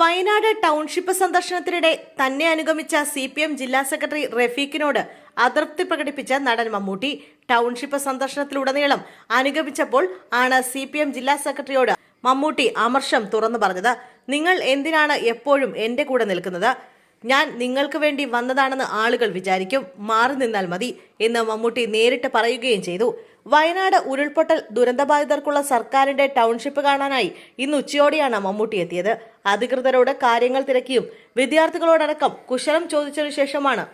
Wayanad township സന്ദർശനത്തിനിടെ തന്നെ അനുഗമിച്ച CPM ജില്ലാ സെക്രട്ടറി റഫീഖിനോട് അതൃപ്തി പ്രകടിപ്പിച്ച നടൻ മമ്മൂട്ടി. ടൗൺഷിപ്പ് സന്ദർശനത്തിലുടനീളം അനുഗമിച്ചപ്പോൾ ആണ് CPM ജില്ലാ സെക്രട്ടറിയോട് മമ്മൂട്ടി അമർഷം തുറന്നു പറഞ്ഞത്. നിങ്ങൾ എന്തിനാണ് എപ്പോഴും എന്റെ കൂടെ നിൽക്കുന്നത്? ഞാൻ നിങ്ങൾക്ക് വേണ്ടി വന്നതാണെന്ന് ആളുകൾ വിചാരിക്കും, മാറി നിന്നാൽ മതി എന്ന് മമ്മൂട്ടി നേരിട്ട് പറയുകയും ചെയ്തു. വയനാട് ഉരുൾപൊട്ടൽ ദുരന്തബാധിതർക്കുള്ള സർക്കാരിന്റെ ടൗൺഷിപ്പ് കാണാനായി ഇന്ന് ഉച്ചയോടെയാണ് മമ്മൂട്ടി എത്തിയത്. അധികൃതരോട് കാര്യങ്ങൾ തിരക്കിയും വിദ്യാർത്ഥികളോടടക്കം കുശലം ചോദിച്ചതിനു ശേഷമാണ്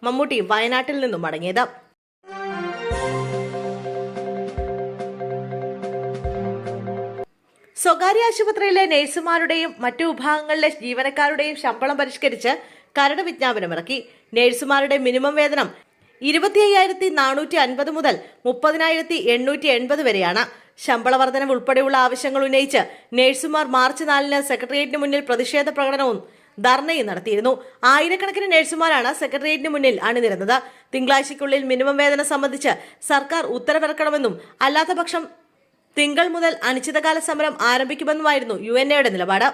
മമ്മൂട്ടി വയനാട്ടിൽ നിന്നും മടങ്ങിയത്. സ്വകാര്യ ആശുപത്രിയിലെ നഴ്സുമാരുടെയും മറ്റു വിഭാഗങ്ങളിലെ ജീവനക്കാരുടെയും ശമ്പളം പരിഷ്കരിച്ച് കരട് വിജ്ഞാപനമിറക്കി. നഴ്സുമാരുടെ മിനിമം വേതനം 25,450 മുതൽ 30,880 വരെയാണ്. ശമ്പള വർധനവ് ഉൾപ്പെടെയുള്ള ആവശ്യങ്ങൾ ഉന്നയിച്ച് നഴ്സുമാർ മാർച്ച് 4-ന് സെക്രട്ടേറിയറ്റിന് മുന്നിൽ പ്രതിഷേധ പ്രകടനവും ധർണയും നടത്തിയിരുന്നു. ആയിരക്കണക്കിന് നഴ്സുമാരാണ് സെക്രട്ടേറിയറ്റിന് മുന്നിൽ അണിനിരന്നത്. തിങ്കളാഴ്ചയ്ക്കുള്ളിൽ മിനിമം വേതനം സംബന്ധിച്ച് സർക്കാർ ഉത്തരവിറക്കണമെന്നും അല്ലാത്ത പക്ഷം തിങ്കൾ മുതൽ അനിശ്ചിതകാല സമരം ആരംഭിക്കുമെന്നുമായിരുന്നു UNAയുടെ നിലപാട്.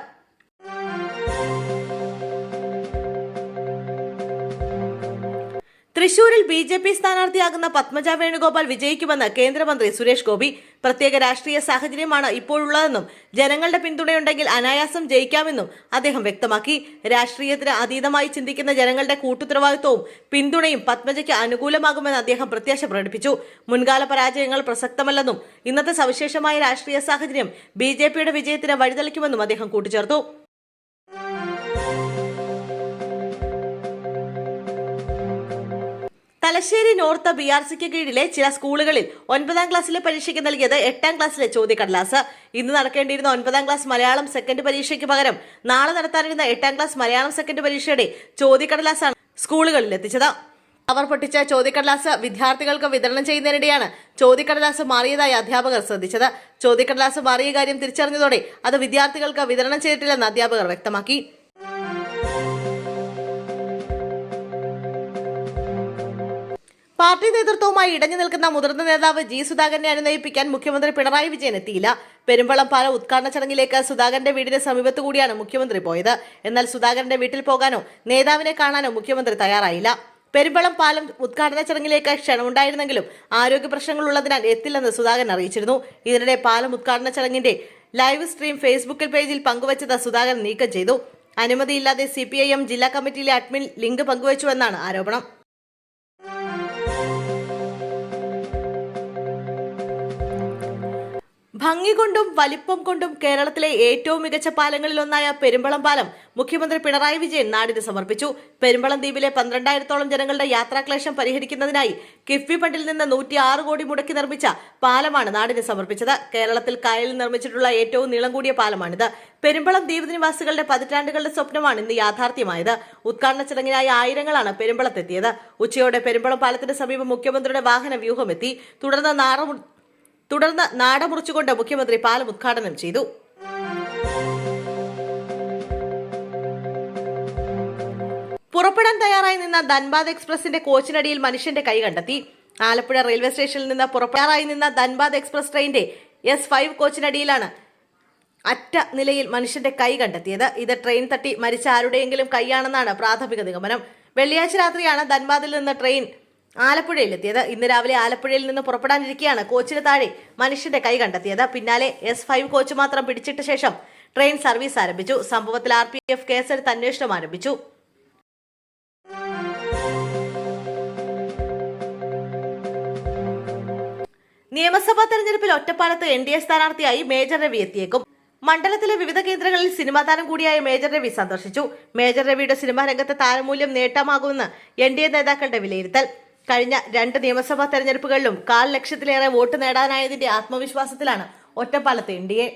തൃശൂരിൽ BJP സ്ഥാനാർത്ഥിയാകുന്ന പത്മജ വേണുഗോപാൽ വിജയിക്കുമെന്ന് കേന്ദ്രമന്ത്രി സുരേഷ് ഗോപി. പ്രത്യേക രാഷ്ട്രീയ സാഹചര്യമാണ് ഇപ്പോഴുള്ളതെന്നും ജനങ്ങളുടെ പിന്തുണയുണ്ടെങ്കിൽ അനായാസം ജയിക്കാമെന്നും അദ്ദേഹം വ്യക്തമാക്കി. രാഷ്ട്രീയത്തിന് അതീതമായി ചിന്തിക്കുന്ന ജനങ്ങളുടെ കൂട്ടുത്തരവാദിത്വവും പിന്തുണയും പത്മജയ്ക്ക് അനുകൂലമാകുമെന്ന് അദ്ദേഹം പ്രത്യാശ പ്രകടിപ്പിച്ചു. മുൻകാല പരാജയങ്ങൾ പ്രസക്തമല്ലെന്നും ഇന്നത്തെ സവിശേഷമായ രാഷ്ട്രീയ സാഹചര്യം BJPയുടെ വിജയത്തിന് വഴിതെളിക്കുമെന്നും അദ്ദേഹം കൂട്ടിച്ചേർത്തു. തലശ്ശേരി നോർത്ത് BRCക്ക് കീഴിലെ ചില സ്കൂളുകളിൽ 9ാം ക്ലാസ്സിലെ പരീക്ഷയ്ക്ക് നൽകിയത് 8ാം ക്ലാസ്സിലെ ചോദ്യക്കടലാസ്. ഇന്ന് നടക്കേണ്ടിയിരുന്ന 9ാം ക്ലാസ് മലയാളം സെക്കൻഡ് പരീക്ഷയ്ക്ക് പകരം നാളെ നടത്താനിരുന്ന 8ാം ക്ലാസ് മലയാളം സെക്കൻഡ് പരീക്ഷയുടെ ചോദ്യക്കടലാസാണ് സ്കൂളുകളിൽ എത്തിച്ചത്. അവർ പൊട്ടിച്ച ചോദ്യക്കടലാസ് വിദ്യാർത്ഥികൾക്ക് വിതരണം ചെയ്യുന്നതിനിടെയാണ് ചോദ്യക്കടലാസ് മാറിയതായി അധ്യാപകർ ശ്രദ്ധിച്ചത്. ചോദ്യക്കടലാസ് മാറിയ കാര്യം തിരിച്ചറിഞ്ഞതോടെ അത് വിദ്യാർത്ഥികൾക്ക് വിതരണം ചെയ്തിട്ടില്ലെന്ന് അധ്യാപകർ വ്യക്തമാക്കി. പാർട്ടി നേതൃത്വവുമായി ഇടഞ്ഞു നിൽക്കുന്ന മുതിർന്ന നേതാവ് G. സുധാകരനെ അനുനയിപ്പിക്കാൻ മുഖ്യമന്ത്രി പിണറായി വിജയൻ എത്തിയില്ല. പെരുമ്പളം പാലം ഉദ്ഘാടന ചടങ്ങിലേക്ക് സുധാകരന്റെ വീടിന് സമീപത്തു കൂടിയാണ് മുഖ്യമന്ത്രി പോയത്. എന്നാൽ സുധാകരന്റെ വീട്ടിൽ പോകാനോ നേതാവിനെ കാണാനോ മുഖ്യമന്ത്രി തയ്യാറായില്ല. പെരുമ്പളം പാലം ഉദ്ഘാടന ചടങ്ങിലേക്ക് ക്ഷണമുണ്ടായിരുന്നെങ്കിലും ആരോഗ്യ പ്രശ്നങ്ങളുള്ളതിനാൽ എത്തില്ലെന്ന് സുധാകരൻ അറിയിച്ചിരുന്നു. ഇതിനിടെ പാലം ഉദ്ഘാടന ചടങ്ങിന്റെ ലൈവ് സ്ട്രീം ഫേസ്ബുക്കിൽ പേജിൽ പങ്കുവച്ചത് സുധാകരൻ നീക്കം ചെയ്തു. അനുമതിയില്ലാതെ CPIM ജില്ലാ കമ്മിറ്റിയിലെ അഡ്മിൻ ലിങ്ക് പങ്കുവച്ചുവെന്നാണ് ആരോപണം. ഭംഗി കൊണ്ടും വലിപ്പം കൊണ്ടും കേരളത്തിലെ ഏറ്റവും മികച്ച പാലങ്ങളിലൊന്നായ പെരുമ്പളം പാലം മുഖ്യമന്ത്രി പിണറായി വിജയൻ നാടിന് സമർപ്പിച്ചു. പെരുമ്പളം ദ്വീപിലെ 12,000-ഓളം ജനങ്ങളുടെ യാത്രാക്ലേശം പരിഹരിക്കുന്നതിനായി കിഫ്ബി ഫണ്ടിൽ നിന്ന് 106 കോടി മുടക്കി നിർമ്മിച്ച പാലമാണ് നാടിന് സമർപ്പിച്ചത്. കേരളത്തിൽ കായലിൽ നിർമ്മിച്ചിട്ടുള്ള ഏറ്റവും നീളം കൂടിയ പാലമാണിത്. പെരുമ്പളം ദ്വീപ് നിവാസികളുടെ പതിറ്റാണ്ടുകളുടെ സ്വപ്നമാണ് ഇന്ന് യാഥാർത്ഥ്യമായത്. ഉദ്ഘാടന ചടങ്ങിനായി ആയിരങ്ങളാണ് പെരുമ്പളത്തെത്തിയത്. ഉച്ചയോടെ പെരുമ്പളം പാലത്തിന് സമീപം മുഖ്യമന്ത്രിയുടെ വാഹന വ്യൂഹമെത്തി. തുടർന്ന് നാട മുറിച്ചുകൊണ്ട് മുഖ്യമന്ത്രി പാലം ഉദ്ഘാടനം ചെയ്തു. പുറപ്പെടാൻ തയ്യാറായി നിന്ന ധൻബാദ് എക്സ്പ്രസിന്റെ കോച്ചിനടിയിൽ മനുഷ്യന്റെ കൈ കണ്ടെത്തി. ആലപ്പുഴ റെയിൽവേ സ്റ്റേഷനിൽ നിന്ന് പുറപ്പെടാറായി നിന്ന ധൻബാദ് എക്സ്പ്രസ് ട്രെയിനിന്റെ S5 കോച്ചിനടിയിലാണ് അറ്റ നിലയിൽ മനുഷ്യന്റെ കൈ കണ്ടെത്തിയത്. ഇത് ട്രെയിൻ തട്ടി മരിച്ച ആരുടെയെങ്കിലും കൈയാണെന്നാണ് പ്രാഥമിക നിഗമനം. വെള്ളിയാഴ്ച രാത്രിയാണ് ധൻബാദിൽ നിന്ന് ട്രെയിൻ ആലപ്പുഴയിലെത്തിയത്. ഇന്ന് രാവിലെ ആലപ്പുഴയിൽ നിന്ന് പുറപ്പെടാനിരിക്കെയാണ് കോച്ചിന് താഴെ മനുഷ്യന്റെ കൈ കണ്ടെത്തിയത്. പിന്നാലെ S5 കോച്ച് മാത്രം പിടിച്ചിട്ട ശേഷം ട്രെയിൻ സർവീസ് ആരംഭിച്ചു. സംഭവത്തിൽ RPF കേസെടുത്ത് അന്വേഷണം ആരംഭിച്ചു. നിയമസഭാ തെരഞ്ഞെടുപ്പിൽ ഒറ്റപ്പാലത്ത് NDA സ്ഥാനാർത്ഥിയായി മേജർ രവി എത്തിയേക്കും. മണ്ഡലത്തിലെ വിവിധ കേന്ദ്രങ്ങളിൽ സിനിമാ താരം കൂടിയായ മേജർ രവി സന്ദർശിച്ചു. മേജർ രവിയുടെ സിനിമാ രംഗത്തെ താരമൂല്യം നേട്ടമാകുമെന്ന് NDA നേതാക്കളുടെ വിലയിരുത്തൽ. കഴിഞ്ഞ 2 നിയമസഭാ തെരഞ്ഞെടുപ്പുകളിലും 1/4 ലക്ഷത്തിലേറെ വോട്ട് നേടാനായതിന്റെ ആത്മവിശ്വാസത്തിലാണ് ഒറ്റപ്പാലത്തെ NDA.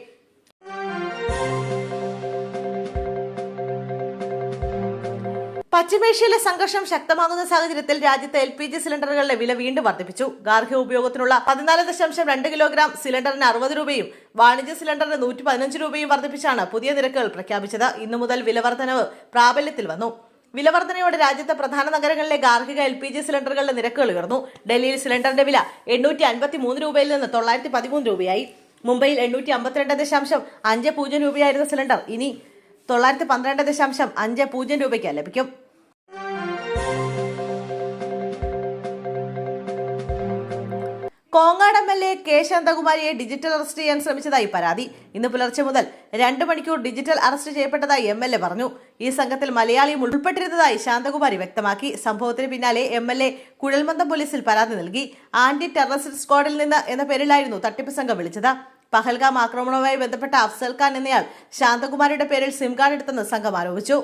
പശ്ചിമേഷ്യയിലെ സംഘർഷം ശക്തമാകുന്ന സാഹചര്യത്തിൽ രാജ്യത്തെ LPG സിലിണ്ടറുകളുടെ വില വീണ്ടും വർദ്ധിപ്പിച്ചു. ഗാർഹിക ഉപയോഗത്തിനുള്ള 14.2 കിലോഗ്രാം സിലിണ്ടറിന് 60 രൂപയും വാണിജ്യ സിലിണ്ടറിന് 115 രൂപയും വർദ്ധിപ്പിച്ചാണ് പുതിയ നിരക്കുകൾ പ്രഖ്യാപിച്ചത്. ഇന്നു മുതൽ വില വർധനവ് പ്രാബല്യത്തിൽ വന്നു. വിലവർധനയോടെ രാജ്യത്തെ പ്രധാന നഗരങ്ങളിലെ ഗാർഹിക LPG സിലിണ്ടറുകളുടെ നിരക്കുകൾ ഉയർന്നു. ഡൽഹിയിൽ സിലിണ്ടറിന്റെ വില 853 രൂപയിൽ നിന്ന് 913 രൂപയായി. മുംബൈയിൽ 852.50 രൂപയായിരുന്ന സിലിണ്ടർ ഇനി 912.50 രൂപയ്ക്ക് ലഭിക്കും. കോങ്ങാട് MLA കെ ശാന്തകുമാരിയെ ഡിജിറ്റൽ അറസ്റ്റ് ചെയ്യാൻ ശ്രമിച്ചതായി പരാതി. ഇന്ന് പുലർച്ചെ മുതൽ 2 മണിക്കൂർ ഡിജിറ്റൽ അറസ്റ്റ് ചെയ്യപ്പെട്ടതായി MLA പറഞ്ഞു. ഈ സംഘത്തിൽ മലയാളിയും ഉൾപ്പെട്ടിരുന്നതായി ശാന്തകുമാരി വ്യക്തമാക്കി. സംഭവത്തിന് പിന്നാലെ MLA കുഴൽമന്ദം പോലീസിൽ പരാതി നൽകി. ആന്റി ടെററിസ്റ്റ് സ്ക്വാഡിൽ നിന്ന് എന്ന പേരിലായിരുന്നു തട്ടിപ്പ് സംഘം വിളിച്ചത്. പഹൽഗാം ആക്രമണവുമായി ബന്ധപ്പെട്ട അഫ്സൽ ഖാൻ എന്നയാൾ ശാന്തകുമാരിയുടെ പേരിൽ സിം കാർഡ് എടുത്തെന്ന് സംഘം ആരോപിച്ചു.